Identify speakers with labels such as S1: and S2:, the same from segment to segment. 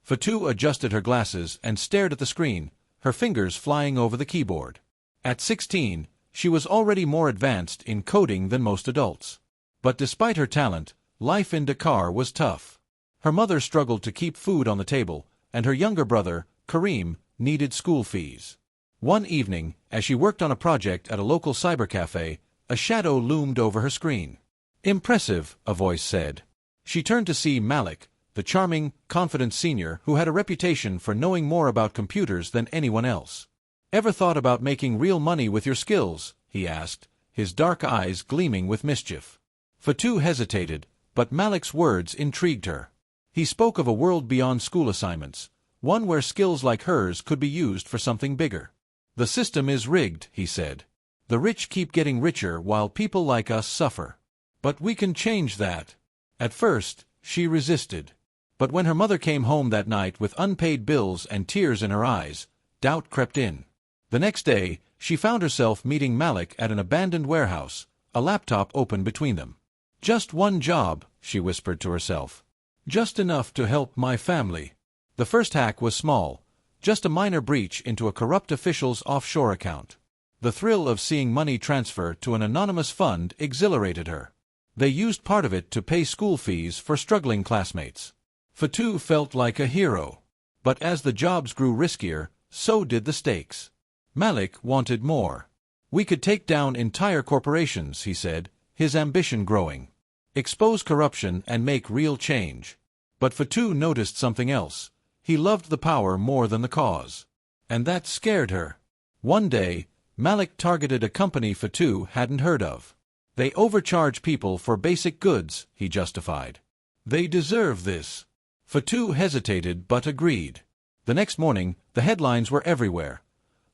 S1: Fatou adjusted her glasses and stared at the screen, her fingers flying over the keyboard. At 16, she was already more advanced in coding than most adults. But despite her talent, life in Dakar was tough. Her mother struggled to keep food on the table, and her younger brother, Karim, needed school fees. One evening, as she worked on a project at a local cybercafe, a shadow loomed over her screen. "Impressive," a voice said. She turned to see Malik, the charming, confident senior who had a reputation for knowing more about computers than anyone else. "Ever thought about making real money with your skills?" he asked, his dark eyes gleaming with mischief. Fatou hesitated, but Malik's words intrigued her. He spoke of a world beyond school assignments, one where skills like hers could be used for something bigger. "The system is rigged," he said. "The rich keep getting richer while people like us suffer. But we can change that." At first, she resisted. But when her mother came home that night with unpaid bills and tears in her eyes, doubt crept in. The next day, she found herself meeting Malik at an abandoned warehouse, a laptop open between them. "Just one job," she whispered to herself. "Just enough to help my family." The first hack was small, just a minor breach into a corrupt official's offshore account. The thrill of seeing money transfer to an anonymous fund exhilarated her. They used part of it to pay school fees for struggling classmates. Fatou felt like a hero. But as the jobs grew riskier, so did the stakes. Malik wanted more. "We could take down entire corporations," he said, his ambition growing. "Expose corruption and make real change." But Fatou noticed something else. He loved the power more than the cause. And that scared her. One day, Malik targeted a company Fatou hadn't heard of. "They overcharge people for basic goods," he justified. "They deserve this." Fatou hesitated but agreed. The next morning, the headlines were everywhere.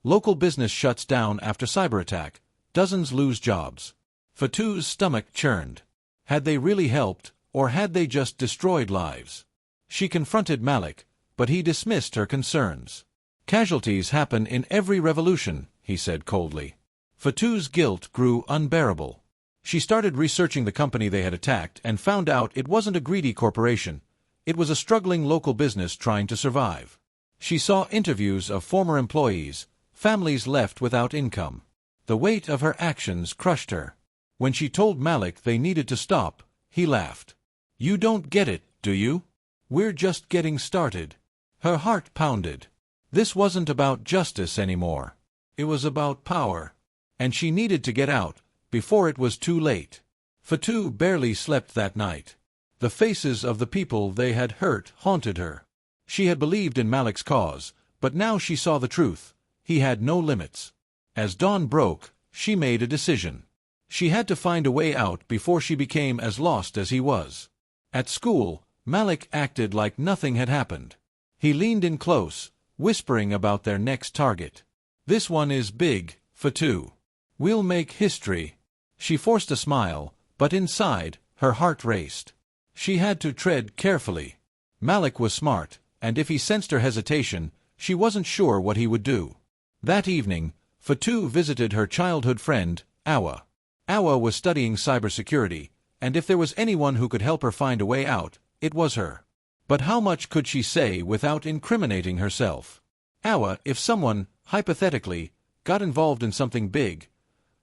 S1: "Local business shuts down after cyber attack. Dozens lose jobs." Fatou's stomach churned. Had they really helped, or had they just destroyed lives? She confronted Malik, but he dismissed her concerns. "Casualties happen in every revolution," he said coldly. Fatou's guilt grew unbearable. She started researching the company they had attacked and found out it wasn't a greedy corporation. It was a struggling local business trying to survive. She saw interviews of former employees, families left without income. The weight of her actions crushed her. When she told Malik they needed to stop, he laughed. "You don't get it, do you? We're just getting started." Her heart pounded. This wasn't about justice anymore. It was about power. And she needed to get out, before it was too late. Fatou barely slept that night. The faces of the people they had hurt haunted her. She had believed in Malik's cause, but now she saw the truth. He had no limits. As dawn broke, she made a decision. She had to find a way out before she became as lost as he was. At school, Malik acted like nothing had happened. He leaned in close, whispering about their next target. "This one is big, Fatou. We'll make history." She forced a smile, but inside, her heart raced. She had to tread carefully. Malik was smart, and if he sensed her hesitation, she wasn't sure what he would do. That evening, Fatou visited her childhood friend, Awa. Awa was studying cybersecurity, and if there was anyone who could help her find a way out, it was her. But how much could she say without incriminating herself? Awa, if someone, hypothetically, got involved in something big,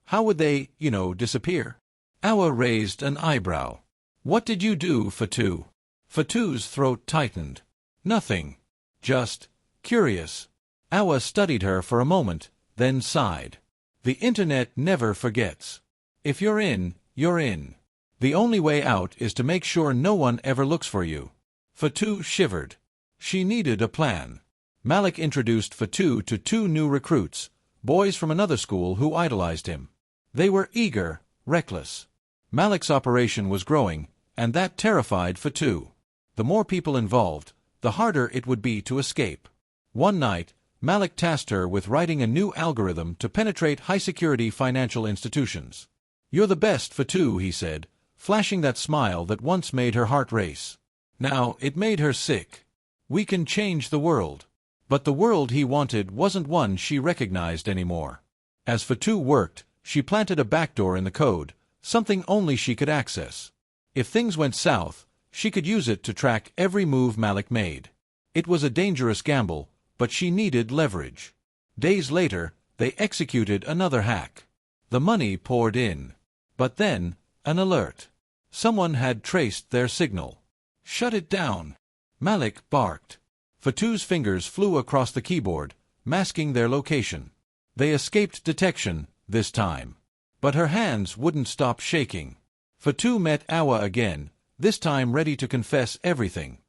S1: how would they, disappear? Awa raised an eyebrow. "What did you do, Fatou?" Fatou's throat tightened. "Nothing. Just curious." Awa studied her for a moment, then sighed. "The internet never forgets. If you're in, you're in. The only way out is to make sure no one ever looks for you." Fatou shivered. She needed a plan. Malik introduced Fatou to two new recruits, boys from another school who idolized him. They were eager, reckless. Malik's operation was growing, and that terrified Fatou. The more people involved, the harder it would be to escape. One night, Malik tasked her with writing a new algorithm to penetrate high-security financial institutions. "You're the best, Fatou," he said, flashing that smile that once made her heart race. Now, it made her sick. "We can change the world." But the world he wanted wasn't one she recognized anymore. As Fatou worked, she planted a backdoor in the code, something only she could access. If things went south, she could use it to track every move Malik made. It was a dangerous gamble, but she needed leverage. Days later, they executed another hack. The money poured in. But then, an alert. Someone had traced their signal. "Shut it down!" Malik barked. Fatou's fingers flew across the keyboard, masking their location. They escaped detection, this time. But her hands wouldn't stop shaking. Fatou met Awa again, this time ready to confess everything.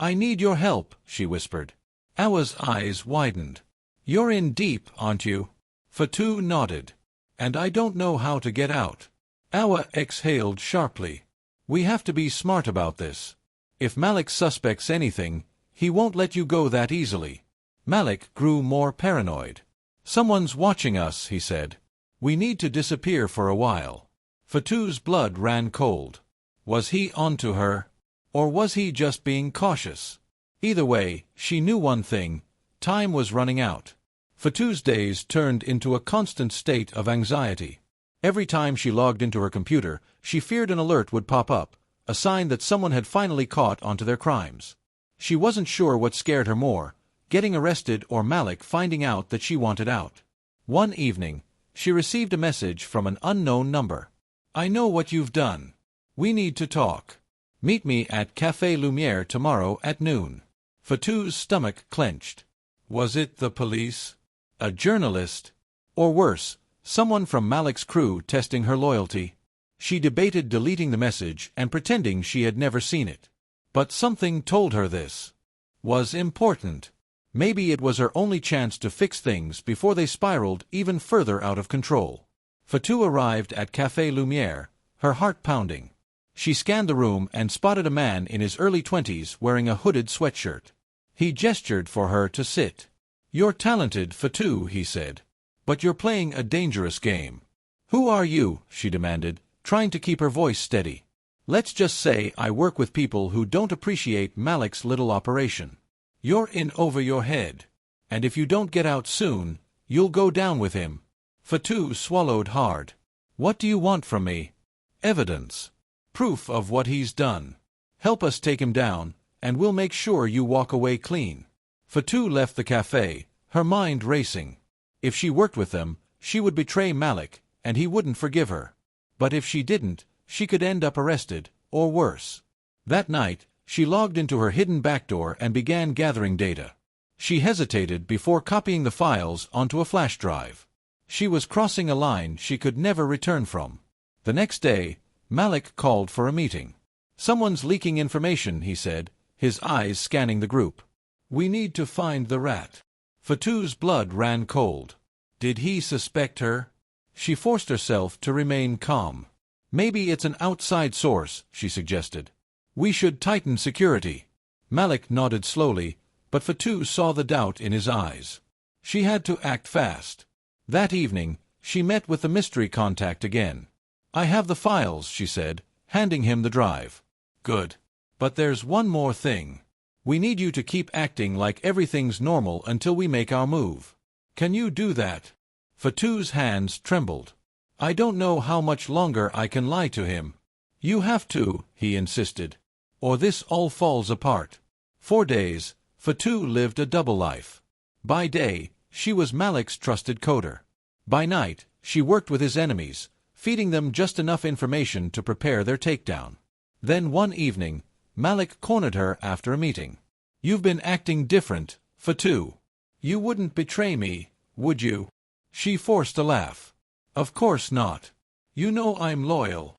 S1: "I need your help," she whispered. Awa's eyes widened. "You're in deep, aren't you?" Fatou nodded. "And I don't know how to get out." Awa exhaled sharply. "We have to be smart about this. If Malik suspects anything, he won't let you go that easily." Malik grew more paranoid. "Someone's watching us," he said. "We need to disappear for a while." Fatou's blood ran cold. Was he onto her? Or was he just being cautious? Either way, she knew one thing: time was running out. Fatou's days turned into a constant state of anxiety. Every time she logged into her computer, she feared an alert would pop up, a sign that someone had finally caught onto their crimes. She wasn't sure what scared her more, getting arrested or Malik finding out that she wanted out. One evening, she received a message from an unknown number. "I know what you've done. We need to talk. Meet me at Café Lumière tomorrow at noon." Fatou's stomach clenched. Was it the police? A journalist? Or worse, someone from Malik's crew testing her loyalty? She debated deleting the message and pretending she had never seen it. But something told her this was important. Maybe it was her only chance to fix things before they spiraled even further out of control. Fatou arrived at Café Lumière, her heart pounding. She scanned the room and spotted a man in his early 20s wearing a hooded sweatshirt. He gestured for her to sit. "You're talented, Fatou," he said. "But you're playing a dangerous game." "Who are you?" she demanded, trying to keep her voice steady. "Let's just say I work with people who don't appreciate Malik's little operation. You're in over your head. And if you don't get out soon, you'll go down with him." Fatou swallowed hard. "What do you want from me?" "Evidence. Proof of what he's done. Help us take him down, and we'll make sure you walk away clean." Fatou left the cafe, her mind racing. If she worked with them, she would betray Malik, and he wouldn't forgive her. But if she didn't, she could end up arrested, or worse. That night, she logged into her hidden backdoor and began gathering data. She hesitated before copying the files onto a flash drive. She was crossing a line she could never return from. The next day, Malik called for a meeting. "Someone's leaking information," he said, his eyes scanning the group. "We need to find the rat." Fatou's blood ran cold. Did he suspect her? She forced herself to remain calm. "Maybe it's an outside source," she suggested. "We should tighten security." Malik nodded slowly, but Fatou saw the doubt in his eyes. She had to act fast. That evening, she met with the mystery contact again. "I have the files," she said, handing him the drive. "Good. But there's one more thing. We need you to keep acting like everything's normal until we make our move. Can you do that?" Fatou's hands trembled. "I don't know how much longer I can lie to him." "You have to," he insisted, "or this all falls apart." For days, Fatou lived a double life. By day, she was Malik's trusted coder. By night, she worked with his enemies, feeding them just enough information to prepare their takedown. Then one evening, Malik cornered her after a meeting. "You've been acting different, Fatou. You wouldn't betray me, would you?" She forced a laugh. "Of course not. You know I'm loyal."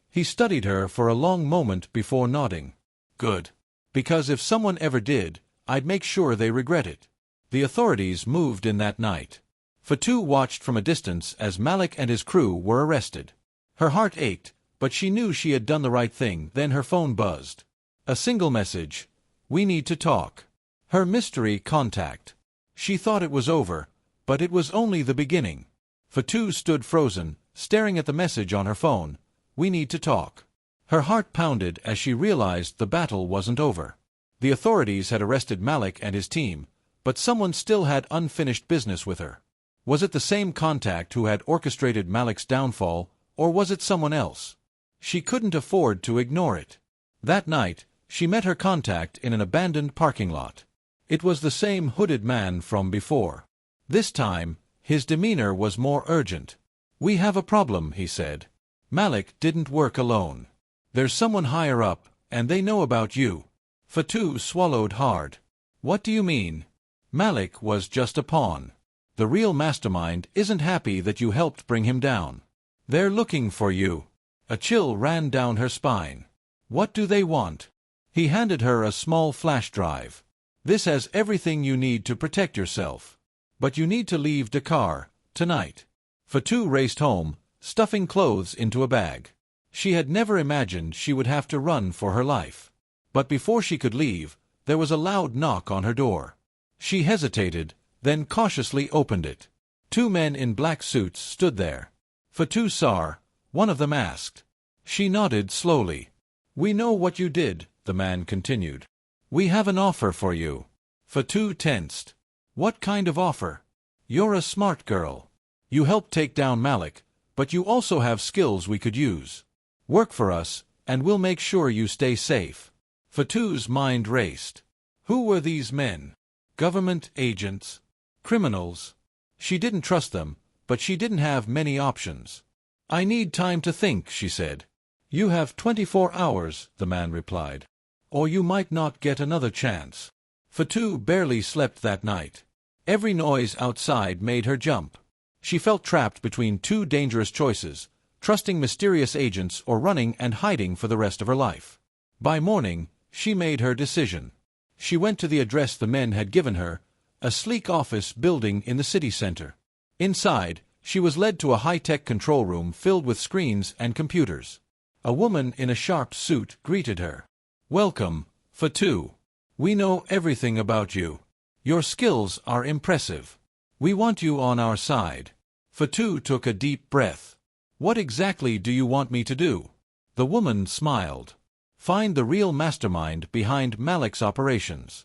S1: He studied her for a long moment before nodding. "Good. Because if someone ever did, I'd make sure they regret it." The authorities moved in that night. Fatou watched from a distance as Malik and his crew were arrested. Her heart ached, but she knew she had done the right thing. Then her phone buzzed. A single message: "We need to talk." Her mystery contact. She thought it was over, but it was only the beginning. Fatou stood frozen, staring at the message on her phone. "We need to talk." Her heart pounded as she realized the battle wasn't over. The authorities had arrested Malik and his team, but someone still had unfinished business with her. Was it the same contact who had orchestrated Malik's downfall, or was it someone else? She couldn't afford to ignore it. That night, she met her contact in an abandoned parking lot. It was the same hooded man from before. This time, his demeanor was more urgent. "We have a problem," he said. "Malik didn't work alone. There's someone higher up, and they know about you." Fatou swallowed hard. "What do you mean?" "Malik was just a pawn. The real mastermind isn't happy that you helped bring him down. They're looking for you." A chill ran down her spine. "What do they want?" He handed her a small flash drive. "This has everything you need to protect yourself. But you need to leave Dakar, tonight." Fatou raced home, stuffing clothes into a bag. She had never imagined she would have to run for her life. But before she could leave, there was a loud knock on her door. She hesitated, then cautiously opened it. 2 men in black suits stood there. "Fatou Sar," one of them asked. She nodded slowly. "We know what you did," the man continued. "We have an offer for you." Fatou tensed. "What kind of offer?" "You're a smart girl. You helped take down Malik, but you also have skills we could use. Work for us, and we'll make sure you stay safe." Fatou's mind raced. Who were these men? Government agents? Criminals? She didn't trust them, but she didn't have many options. "I need time to think," she said. "You have 24 hours," the man replied. "Or you might not get another chance." Fatou barely slept that night. Every noise outside made her jump. She felt trapped between 2 dangerous choices, trusting mysterious agents or running and hiding for the rest of her life. By morning, she made her decision. She went to the address the men had given her, a sleek office building in the city center. Inside, she was led to a high-tech control room filled with screens and computers. A woman in a sharp suit greeted her. "Welcome, Fatou. We know everything about you. Your skills are impressive. We want you on our side." Fatou took a deep breath. "What exactly do you want me to do?" The woman smiled. "Find the real mastermind behind Malik's operations.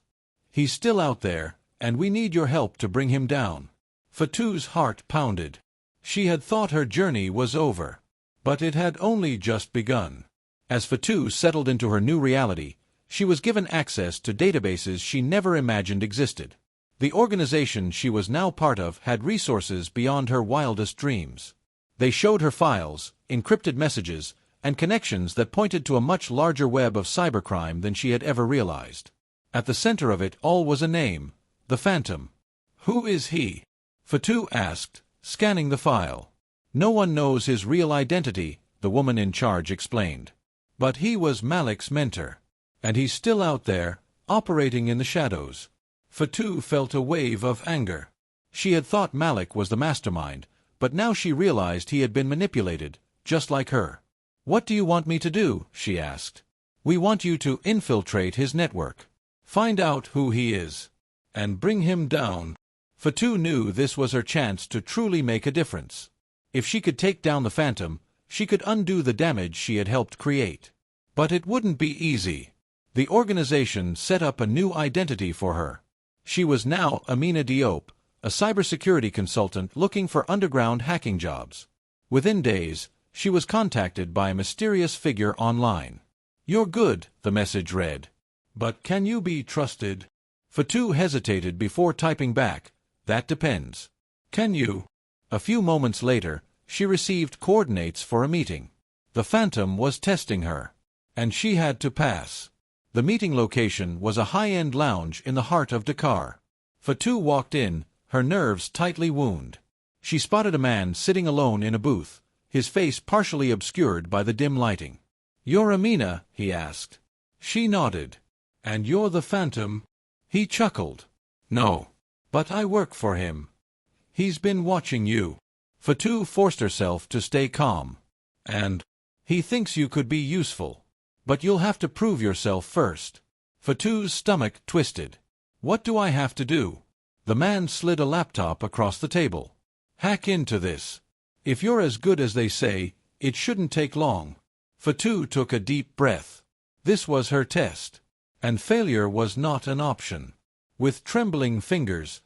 S1: He's still out there, and we need your help to bring him down." Fatou's heart pounded. She had thought her journey was over. But it had only just begun. As Fatou settled into her new reality, she was given access to databases she never imagined existed. The organization she was now part of had resources beyond her wildest dreams. They showed her files, encrypted messages, and connections that pointed to a much larger web of cybercrime than she had ever realized. At the center of it all was a name, the Phantom. "Who is he?" Fatou asked, scanning the file. "No one knows his real identity," the woman in charge explained. "But he was Malik's mentor. And he's still out there, operating in the shadows." Fatou felt a wave of anger. She had thought Malik was the mastermind, but now she realized he had been manipulated, just like her. "What do you want me to do?" she asked. "We want you to infiltrate his network. Find out who he is. And bring him down." Fatou knew this was her chance to truly make a difference. If she could take down the Phantom, she could undo the damage she had helped create. But it wouldn't be easy. The organization set up a new identity for her. She was now Amina Diop, a cybersecurity consultant looking for underground hacking jobs. Within days, she was contacted by a mysterious figure online. "You're good," the message read. "But can you be trusted?" Fatou hesitated before typing back, "That depends." "Can you?" A few moments later, she received coordinates for a meeting. The Phantom was testing her. And she had to pass. The meeting location was a high-end lounge in the heart of Dakar. Fatou walked in, her nerves tightly wound. She spotted a man sitting alone in a booth, his face partially obscured by the dim lighting. "You're Amina?" he asked. She nodded. "And you're the Phantom?" He chuckled. "No. But I work for him. He's been watching you." Fatou forced herself to stay calm. "And he thinks you could be useful. But you'll have to prove yourself first." Fatou's stomach twisted. "What do I have to do?" The man slid a laptop across the table. "Hack into this. If you're as good as they say, it shouldn't take long." Fatou took a deep breath. This was her test. And failure was not an option. With trembling fingers,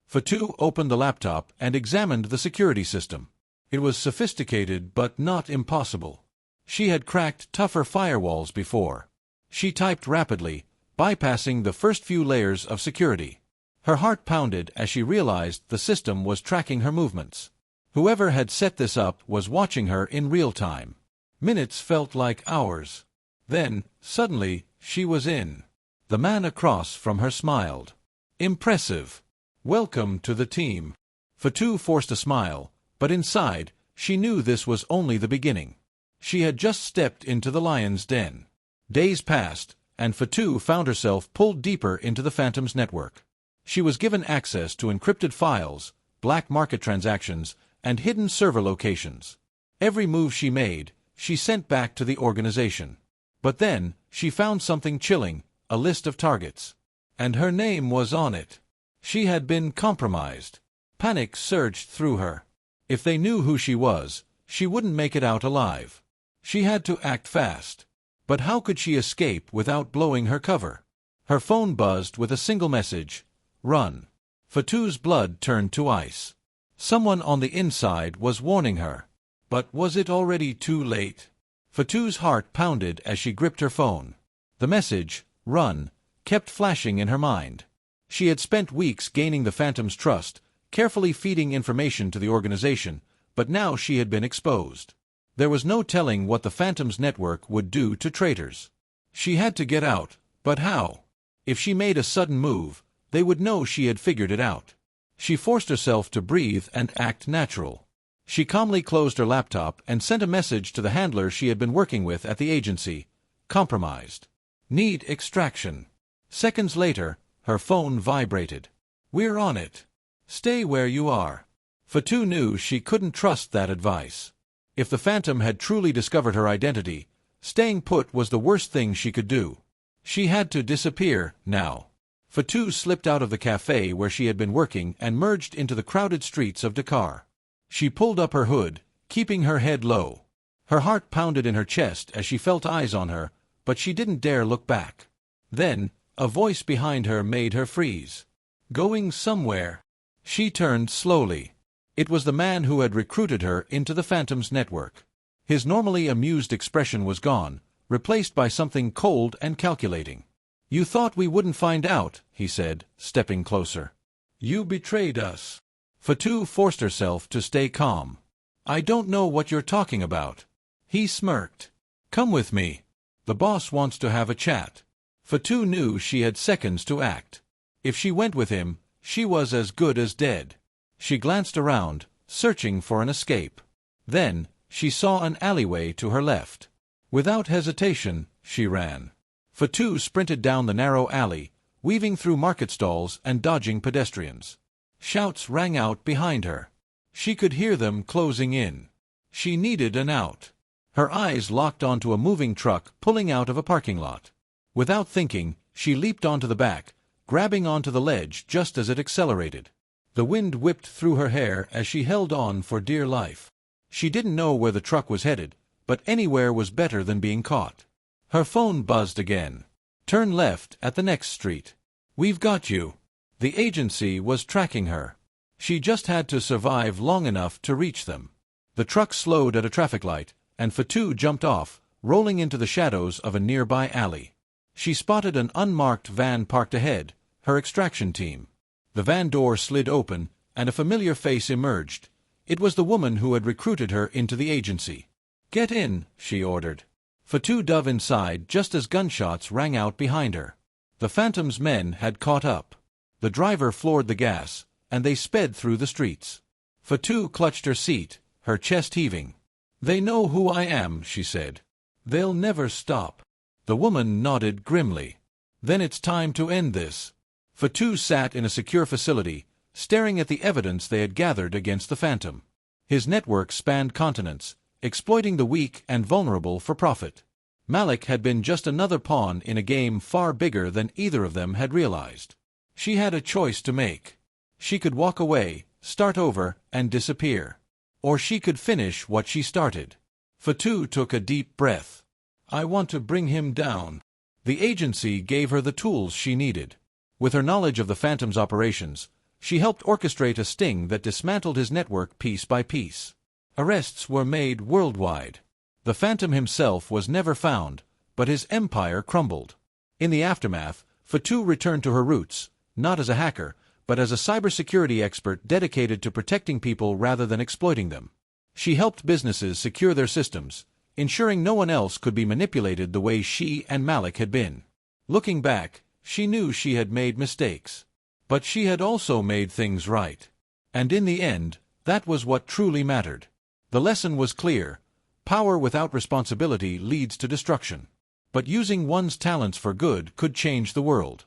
S1: Fatou opened the laptop and examined the security system. It was sophisticated but not impossible. She had cracked tougher firewalls before. She typed rapidly, bypassing the first few layers of security. Her heart pounded as she realized the system was tracking her movements. Whoever had set this up was watching her in real time. Minutes felt like hours. Then, suddenly, she was in. The man across from her smiled. Impressive. Welcome to the team. Fatou forced a smile, but inside, she knew this was only the beginning. She had just stepped into the lion's den. Days passed, and Fatou found herself pulled deeper into the Phantom's network. She was given access to encrypted files, black market transactions, and hidden server locations. Every move she made, she sent back to the organization. But then, she found something chilling, a list of targets. And her name was on it. She had been compromised. Panic surged through her. If they knew who she was, she wouldn't make it out alive. She had to act fast. But how could she escape without blowing her cover? Her phone buzzed with a single message. Run. Fatou's blood turned to ice. Someone on the inside was warning her. But was it already too late? Fatou's heart pounded as she gripped her phone. The message, run, kept flashing in her mind. She had spent weeks gaining the Phantom's trust, carefully feeding information to the organization, but now she had been exposed. There was no telling what the Phantom's network would do to traitors. She had to get out, but how? If she made a sudden move, they would know she had figured it out. She forced herself to breathe and act natural. She calmly closed her laptop and sent a message to the handler she had been working with at the agency. Compromised. Need extraction. Seconds later, her phone vibrated. We're on it. Stay where you are. Fatou knew she couldn't trust that advice. If the Phantom had truly discovered her identity, staying put was the worst thing she could do. She had to disappear, now. Fatou slipped out of the cafe where she had been working and merged into the crowded streets of Dakar. She pulled up her hood, keeping her head low. Her heart pounded in her chest as she felt eyes on her, but she didn't dare look back. Then, a voice behind her made her freeze. Going somewhere. She turned slowly. It was the man who had recruited her into the Phantom's network. His normally amused expression was gone, replaced by something cold and calculating. You thought we wouldn't find out, he said, stepping closer. You betrayed us. Fatou forced herself to stay calm. I don't know what you're talking about. He smirked. Come with me. The boss wants to have a chat. Fatou knew she had seconds to act. If she went with him, she was as good as dead. She glanced around, searching for an escape. Then, she saw an alleyway to her left. Without hesitation, she ran. Fatou sprinted down the narrow alley, weaving through market stalls and dodging pedestrians. Shouts rang out behind her. She could hear them closing in. She needed an out. Her eyes locked onto a moving truck pulling out of a parking lot. Without thinking, she leaped onto the back, grabbing onto the ledge just as it accelerated. The wind whipped through her hair as she held on for dear life. She didn't know where the truck was headed, but anywhere was better than being caught. Her phone buzzed again. Turn left at the next street. We've got you. The agency was tracking her. She just had to survive long enough to reach them. The truck slowed at a traffic light, and Fatou jumped off, rolling into the shadows of a nearby alley. She spotted an unmarked van parked ahead, her extraction team. The van door slid open, and a familiar face emerged. It was the woman who had recruited her into the agency. Get in, she ordered. Fatou dove inside just as gunshots rang out behind her. The Phantom's men had caught up. The driver floored the gas, and they sped through the streets. Fatou clutched her seat, her chest heaving. They know who I am, she said. They'll never stop. The woman nodded grimly. Then it's time to end this. Fatou sat in a secure facility, staring at the evidence they had gathered against the Phantom. His network spanned continents, exploiting the weak and vulnerable for profit. Malik had been just another pawn in a game far bigger than either of them had realized. She had a choice to make. She could walk away, start over, and disappear. Or she could finish what she started. Fatou took a deep breath. I want to bring him down. The agency gave her the tools she needed. With her knowledge of the Phantom's operations, she helped orchestrate a sting that dismantled his network piece by piece. Arrests were made worldwide. The Phantom himself was never found, but his empire crumbled. In the aftermath, Fatou returned to her roots, not as a hacker, but as a cybersecurity expert dedicated to protecting people rather than exploiting them. She helped businesses secure their systems, ensuring no one else could be manipulated the way she and Malik had been. Looking back, she knew she had made mistakes. But she had also made things right. And in the end, that was what truly mattered. The lesson was clear: power without responsibility leads to destruction. But using one's talents for good could change the world.